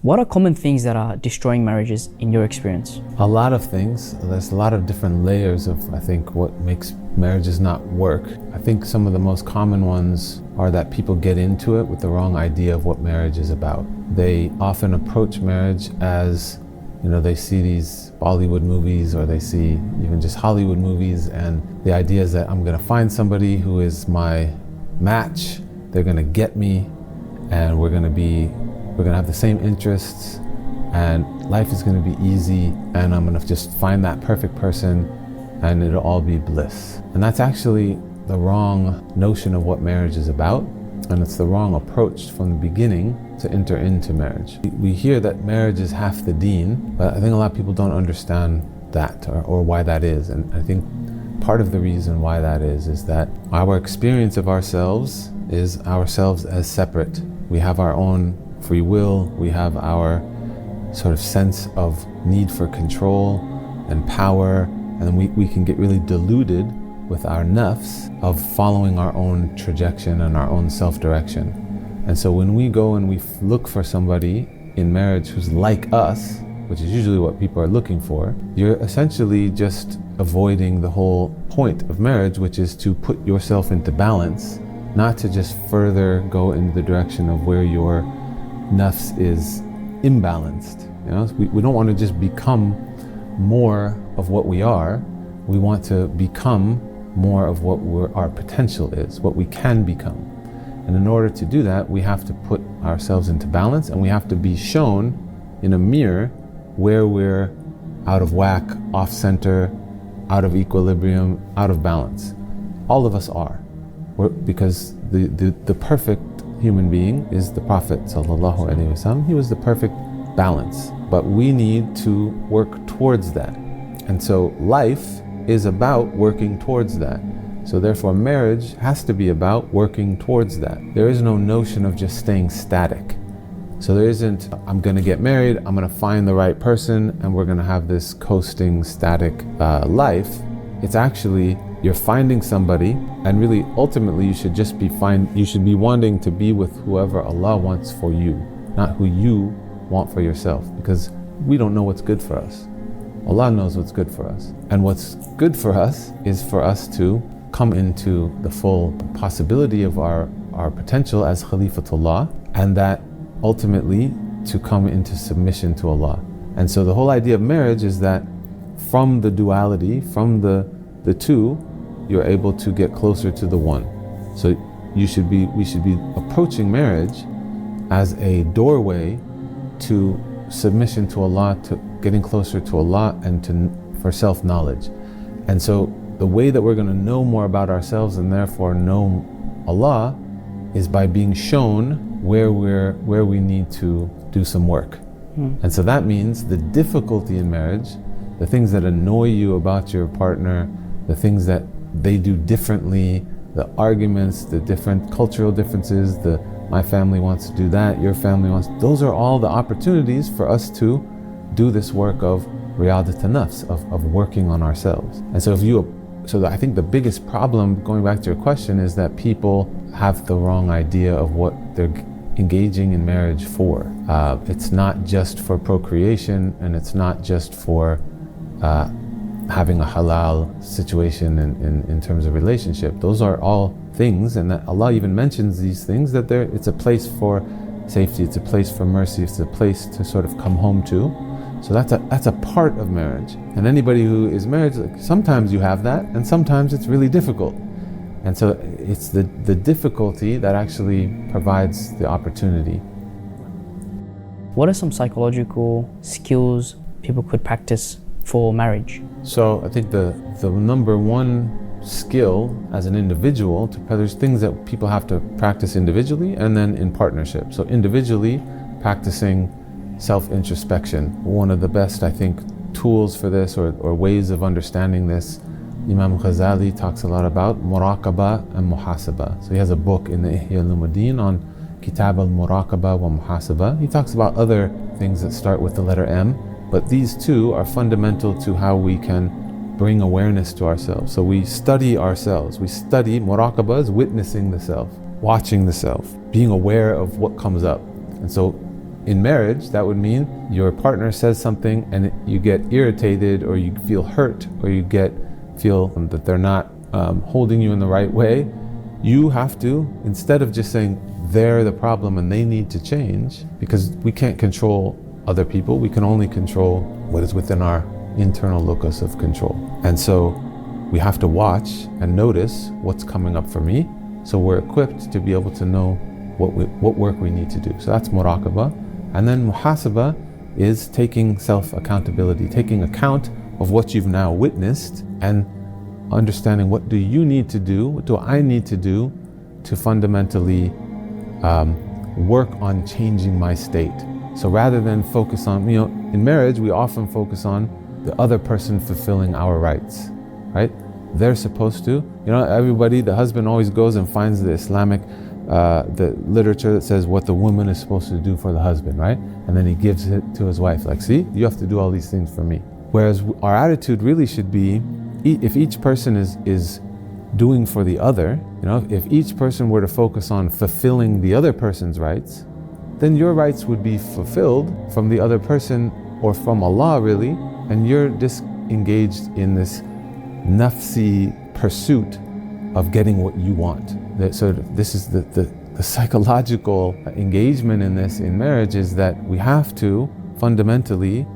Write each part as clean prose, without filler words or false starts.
What are common things that are destroying marriages in your experience? A lot of things. There's a lot of different layers of, I think, what makes marriages not work. I think some of the most common ones are that people get into it with the wrong idea of what marriage is about. They often approach marriage as, they see these Bollywood movies or they see even just Hollywood movies, and the idea is that I'm going to find somebody who is my match, they're going to get me, and we're going to have the same interests, and life is going to be easy, and I'm going to just find that perfect person and it'll all be bliss. And that's actually the wrong notion of what marriage is about, and it's the wrong approach from the beginning to enter into marriage. We hear that marriage is half the deen, but I think a lot of people don't understand that or why that is. And I think part of the reason why that is that our experience of ourselves is ourselves as separate. We have our own free will, we have our sort of sense of need for control and power, and we can get really deluded with our nafs of following our own trajectory and our own self-direction. And so when we go and we look for somebody in marriage who's like us, which is usually what people are looking for, you're essentially just avoiding the whole point of marriage, which is to put yourself into balance, not to just further go in the direction of where your nafs is imbalanced. We don't want to just become more of what we are. We want to become more of what our potential is, what we can become. And in order to do that, we have to put ourselves into balance, and we have to be shown in a mirror where we're out of whack, off center, out of equilibrium, out of balance. All of us are. Because the perfect human being is the Prophet ﷺ. He was the perfect balance. But we need to work towards that. And so life is about working towards that. So therefore marriage has to be about working towards that. There is no notion of just staying static. So there isn't, I'm going to get married, I'm going to find the right person, and we're going to have this coasting, static life. It's actually, you're finding somebody, and really ultimately you should be wanting to be with whoever Allah wants for you, not who you want for yourself, because we don't know what's good for us. Allah knows what's good for us. And what's good for us is for us to come into the full possibility of our potential as Khalifatullah, and that ultimately to come into submission to Allah. And so the whole idea of marriage is that from the duality, from the two, you're able to get closer to the one. So we should be approaching marriage as a doorway to submission to Allah, to getting closer to Allah, and for self-knowledge. And so the way that we're going to know more about ourselves and therefore know Allah is by being shown where we need to do some work. And so that means the difficulty in marriage, the things that annoy you about your partner, the things that they do differently, the arguments, the different cultural differences, my family wants to do that, your family wants, those are all the opportunities for us to do this work of riyadat an-nafs, of working on ourselves. And so I think the biggest problem, going back to your question, is that people have the wrong idea of what they're engaging in marriage for. It's not just for procreation, and it's not just for having a halal situation in terms of relationship. Those are all things, and that Allah even mentions these things, that it's a place for safety, it's a place for mercy, it's a place to sort of come home to. So that's a part of marriage. And anybody who is married, sometimes you have that, and sometimes it's really difficult. And so it's the difficulty that actually provides the opportunity. What are some psychological skills people could practice for marriage? So I think the number one skill as an individual, there's things that people have to practice individually and then in partnership. So individually, practicing self-introspection. One of the best, I think, tools for this or ways of understanding this, Imam Ghazali talks a lot about muraqabah and muhasabah. So he has a book in the Ihya al-Ulumuddin on Kitab al-Muraqabah wa Muhasabah. He talks about other things that start with the letter M, but these two are fundamental to how we can bring awareness to ourselves. So we study ourselves. We study, muraqabah is witnessing the self, watching the self, being aware of what comes up. And so in marriage, that would mean your partner says something and you get irritated, or you feel hurt, or you feel that they're not holding you in the right way. You have to, instead of just saying they're the problem and they need to change, because we can't control other people, we can only control what is within our internal locus of control. And so we have to watch and notice what's coming up for me, so we're equipped to be able to know what work we need to do. So that's muraqabah. And then muhasabah is taking self-accountability, taking account of what you've now witnessed and understanding what do you need to do, what do I need to do to fundamentally work on changing my state. So rather than focus on, in marriage we often focus on the other person fulfilling our rights, right? They're supposed to, everybody, the husband always goes and finds the Islamic, the literature that says what the woman is supposed to do for the husband, right? And then he gives it to his wife, like, see, you have to do all these things for me. Whereas our attitude really should be, if each person is doing for the other, if each person were to focus on fulfilling the other person's rights, then your rights would be fulfilled from the other person or from Allah, really, and you're disengaged in this nafsi pursuit of getting what you want. So this is the psychological engagement in this in marriage, is that we have to fundamentally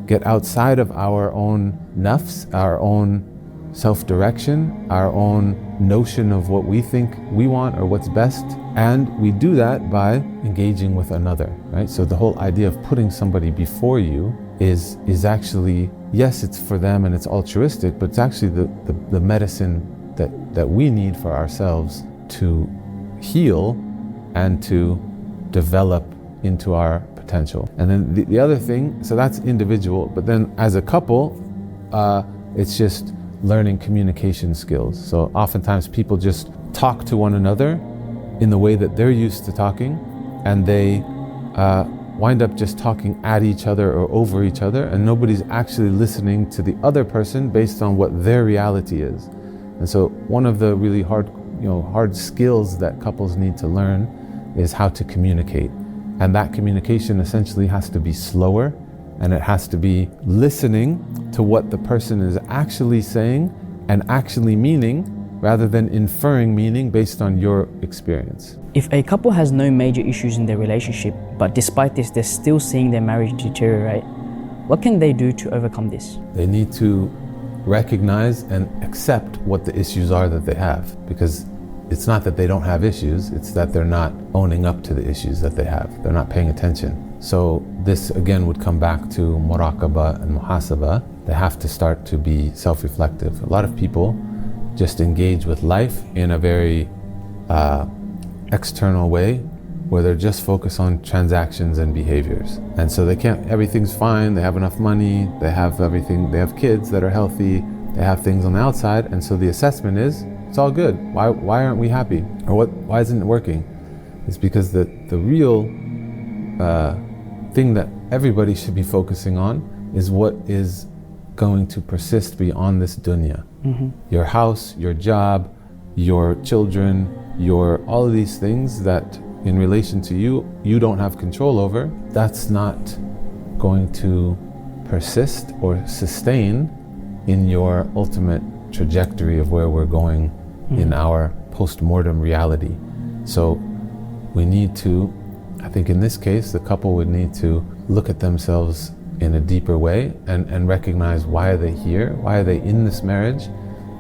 get outside of our own nafs, our own self-direction, our own notion of what we think we want or what's best, and we do that by engaging with another, right? So the whole idea of putting somebody before you is actually, yes, it's for them and it's altruistic, but it's actually the medicine that we need for ourselves to heal and to develop into our potential. And then the other thing, so that's individual, but then as a couple, it's just learning communication skills. So oftentimes people just talk to one another in the way that they're used to talking, and they wind up just talking at each other or over each other, and nobody's actually listening to the other person based on what their reality is. And so one of the really hard skills that couples need to learn is how to communicate. And that communication essentially has to be slower, and it has to be listening to what the person is actually saying and actually meaning, rather than inferring meaning based on your experience. If a couple has no major issues in their relationship, but despite this they're still seeing their marriage deteriorate, what can they do to overcome this? They need to recognize and accept what the issues are that they have, because it's not that they don't have issues, it's that they're not owning up to the issues that they have. They're not paying attention. So this again would come back to muraqabah and muhasabah. They have to start to be self-reflective. A lot of people just engage with life in a very external way, where they're just focused on transactions and behaviors. And so everything's fine, they have enough money, they have everything, they have kids that are healthy, they have things on the outside, and so the assessment is, it's all good. Why aren't we happy? Or why isn't it working? It's because the real thing that everybody should be focusing on is what is going to persist beyond this dunya. Mm-hmm. Your house, your job, your children, all of these things that in relation to you don't have control over, that's not going to persist or sustain in your ultimate trajectory of where we're going in our post-mortem reality. So we need to, I think in this case, the couple would need to look at themselves in a deeper way and recognize, why are they here? Why are they in this marriage?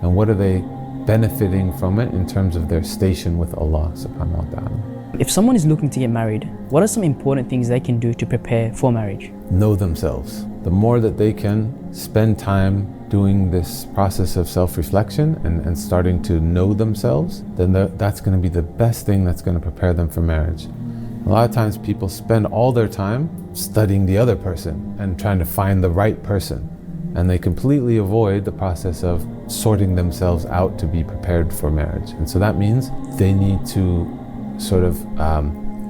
And what are they benefiting from it in terms of their station with Allah subhanahu wa ta'ala. If someone is looking to get married, what are some important things they can do to prepare for marriage? Know themselves. The more that they can spend time doing this process of self-reflection and starting to know themselves, then that's going to be the best thing that's going to prepare them for marriage. A lot of times people spend all their time studying the other person and trying to find the right person, and they completely avoid the process of sorting themselves out to be prepared for marriage. And so that means they need to sort of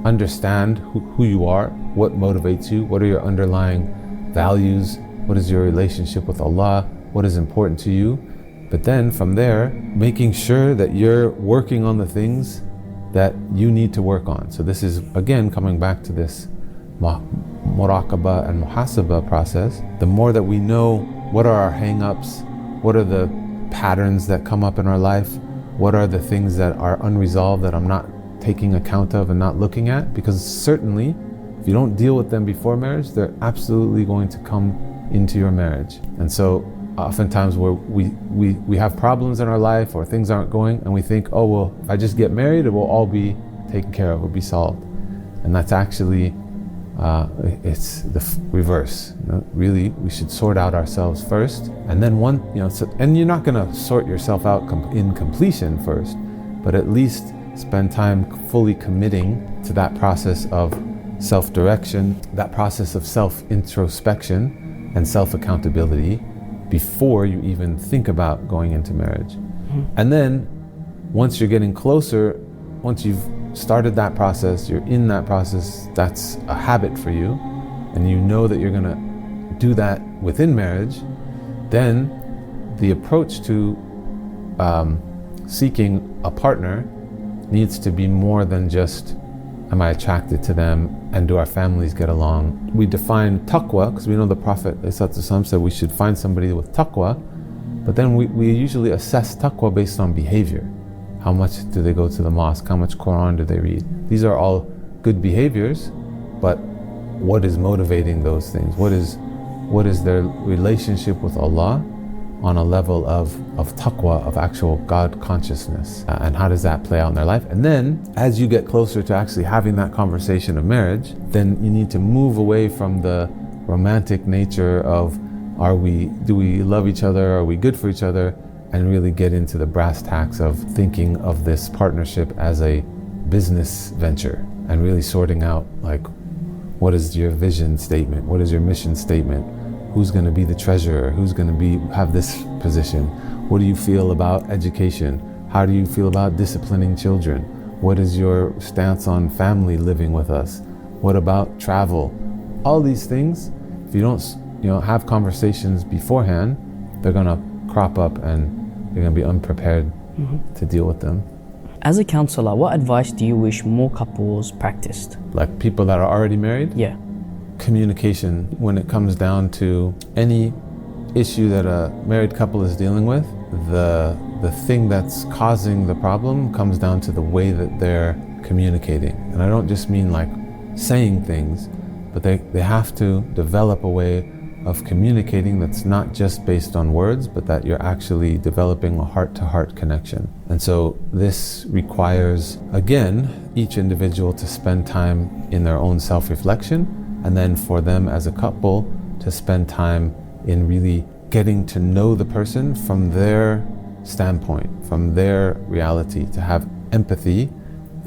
understand who you are, what motivates you, what are your underlying values, what is your relationship with Allah, what is important to you. But then from there, making sure that you're working on the things that you need to work on. So this is again coming back to this muraqabah and muhasabah process, the more that we know what are our hang-ups, what are the patterns that come up in our life, what are the things that are unresolved that I'm not taking account of and not looking at, because certainly if you don't deal with them before marriage, they're absolutely going to come into your marriage. And so oftentimes where we have problems in our life or things aren't going, and we think, oh well, if I just get married, it will all be taken care of, it will be solved. And that's actually it's the reverse. Really, we should sort out ourselves first, and then and you're not going to sort yourself out in completion first, but at least spend time fully committing to that process of self-direction, that process of self-introspection and self-accountability before you even think about going into marriage. And then once you're getting closer, once you've started that process, you're in that process, that's a habit for you, and you know that you're gonna do that within marriage, then the approach to seeking a partner needs to be more than just, am I attracted to them and do our families get along? We define taqwa, because we know the Prophet ﷺ said we should find somebody with taqwa, but then we usually assess taqwa based on behavior. How much do they go to the mosque? How much Quran do they read? These are all good behaviors, but what is motivating those things? What is their relationship with Allah on a level of taqwa, of actual God consciousness? And how does that play out in their life? And then, as you get closer to actually having that conversation of marriage, then you need to move away from the romantic nature of do we love each other? Are we good for each other? And really get into the brass tacks of thinking of this partnership as a business venture, and really sorting out, like, what is your vision statement? What is your mission statement? Who's going to be the treasurer? Who's going to have this position? What do you feel about education? How do you feel about disciplining children? What is your stance on family living with us? What about travel? All these things, if you don't have conversations beforehand, they're going to crop up and you're going to be unprepared to deal with them. As a counselor, what advice do you wish more couples practiced? Like people that are already married? Yeah. Communication. When it comes down to any issue that a married couple is dealing with, the thing that's causing the problem comes down to the way that they're communicating. And I don't just mean like saying things, but they have to develop a way of communicating that's not just based on words, but that you're actually developing a heart-to-heart connection. And so this requires, again, each individual to spend time in their own self-reflection, and then for them as a couple to spend time in really getting to know the person from their standpoint, from their reality, to have empathy,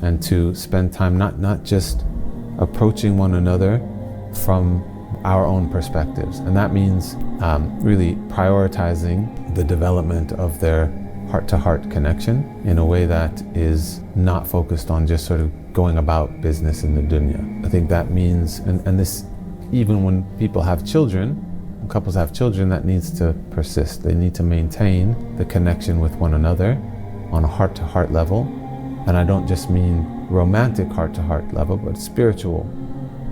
and to spend time not just approaching one another from our own perspectives. And that means really prioritizing the development of their heart-to-heart connection in a way that is not focused on just sort of going about business in the dunya. I think that means, and this, even when people have children, when couples have children, that needs to persist. They need to maintain the connection with one another on a heart-to-heart level. And I don't just mean romantic heart-to-heart level, but spiritual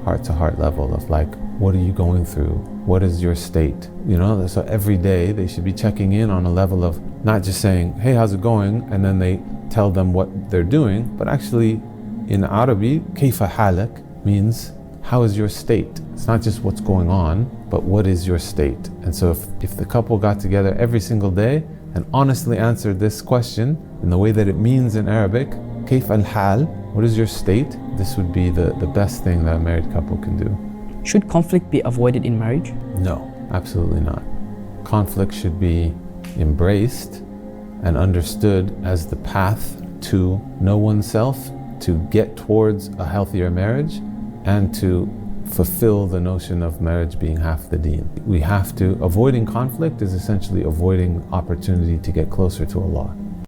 heart-to-heart level of like, what are you going through? What is your state? So every day they should be checking in on a level of not just saying, hey, how's it going? And then they tell them what they're doing, but actually in Arabic, kayfa halak means, how is your state? It's not just what's going on, but what is your state? And so if the couple got together every single day and honestly answered this question in the way that it means in Arabic, kayfa al-hal, what is your state? This would be the best thing that a married couple can do. Should conflict be avoided in marriage? No, absolutely not. Conflict should be embraced and understood as the path to know oneself, to get towards a healthier marriage, and to fulfill the notion of marriage being half the deen. Avoiding conflict is essentially avoiding opportunity to get closer to Allah.